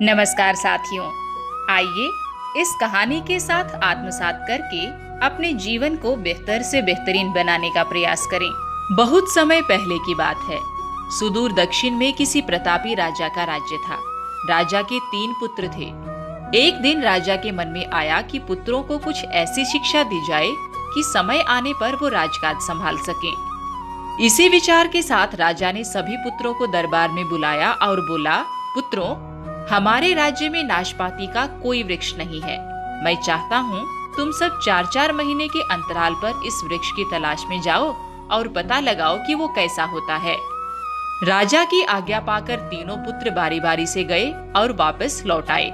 नमस्कार साथियों, आइए इस कहानी के साथ आत्मसात करके अपने जीवन को बेहतर से बेहतरीन बनाने का प्रयास करें। बहुत समय पहले की बात है। सुदूर दक्षिण में किसी प्रतापी राजा का राज्य था। राजा के 3 पुत्र थे। एक दिन राजा के मन में आया कि पुत्रों को कुछ ऐसी शिक्षा दी जाए कि समय आने पर वो राजकाज संभाल सकें। इसी विचार के साथ राजा ने सभी पुत्रों को दरबार में बुलाया और बोला, पुत्रों, हमारे राज्य में नाशपाती का कोई वृक्ष नहीं है। मैं चाहता हूँ तुम सब 4-4 महीने के अंतराल पर इस वृक्ष की तलाश में जाओ और पता लगाओ कि वो कैसा होता है। राजा की आज्ञा पाकर तीनों पुत्र बारी बारी से गए और वापस लौट आए।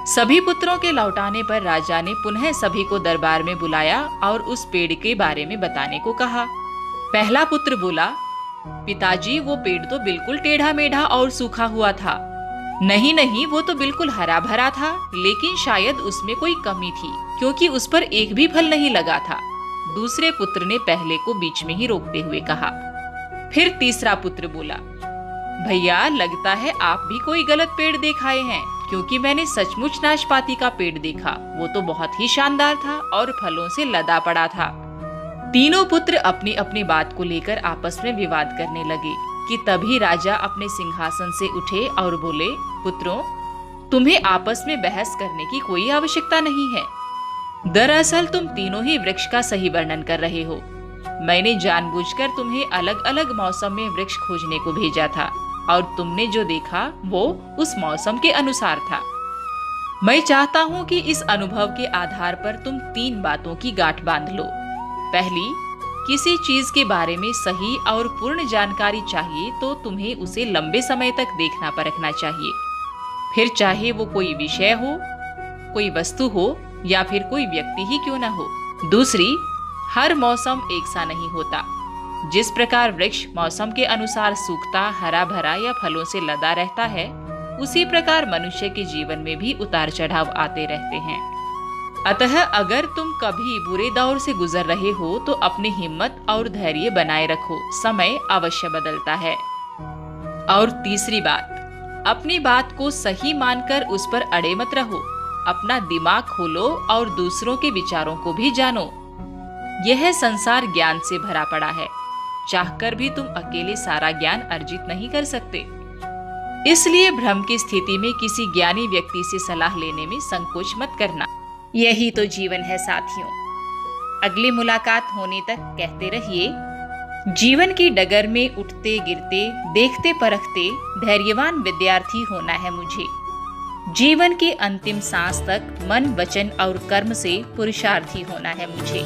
सभी पुत्रों के लौटाने पर राजा ने पुनः सभी को दरबार में बुलाया और उस पेड़ के बारे में बताने को कहा। पहला पुत्र बोला, पिताजी, वो पेड़ तो बिल्कुल टेढ़ा मेढ़ा और सूखा हुआ था। नहीं, वो तो बिल्कुल हरा भरा था, लेकिन शायद उसमें कोई कमी थी क्योंकि उस पर एक भी फल नहीं लगा था। दूसरे पुत्र ने पहले को बीच में ही रोकते हुए कहा। फिर तीसरा पुत्र बोला, भैया, लगता है आप भी कोई गलत पेड़ देख आए हैं, क्योंकि मैंने सचमुच नाशपाती का पेड़ देखा। वो तो बहुत ही शानदार था और फलों से लदा पड़ा था। तीनों पुत्र अपनी अपनी बात को लेकर आपस में विवाद करने लगे कि तभी राजा अपने सिंहासन से उठे और बोले, पुत्रों, तुम्हें आपस में बहस करने की कोई आवश्यकता नहीं है। दरअसल तुम तीनों ही वृक्ष का सही वर्णन कर रहे हो। मैंने जानबूझकर तुम्हें अलग अलग मौसम में वृक्ष खोजने को भेजा था और तुमने जो देखा वो उस मौसम के अनुसार था। मैं चाहता हूँ कि इस अनुभव के आधार पर तुम 3 बातों की गांठ बांध लो। पहली, किसी चीज के बारे में सही और पूर्ण जानकारी चाहिए तो तुम्हें उसे लंबे समय तक देखना परखना चाहिए। फिर चाहे वो कोई विषय हो, कोई वस्तु हो या फिर कोई व्यक्ति ही क्यों ना हो। दूसरी, हर मौसम एक सा नहीं होता। जिस प्रकार वृक्ष मौसम के अनुसार सूखता, हरा भरा या फलों से लदा रहता है, उसी प्रकार मनुष्य के जीवन में भी उतार चढ़ाव आते रहते हैं। अतः अगर तुम कभी बुरे दौर से गुजर रहे हो तो अपनी हिम्मत और धैर्य बनाए रखो, समय अवश्य बदलता है। और तीसरी बात, अपनी बात को सही मानकर उस पर अड़े मत रहो। अपना दिमाग खोलो और दूसरों के विचारों को भी जानो। यह संसार ज्ञान से भरा पड़ा है। चाहकर भी तुम अकेले सारा ज्ञान अर्जित नहीं कर सकते। इसलिए भ्रम की स्थिति में किसी ज्ञानी व्यक्ति से सलाह लेने में संकोच मत करना। यही तो जीवन है साथियों। अगली मुलाकात होने तक कहते रहिए, जीवन की डगर में उठते गिरते, देखते परखते धैर्यवान विद्यार्थी होना है मुझे। जीवन की अंतिम सांस तक मन, वचन और कर्म से पुरुषार्थी होना है मुझे।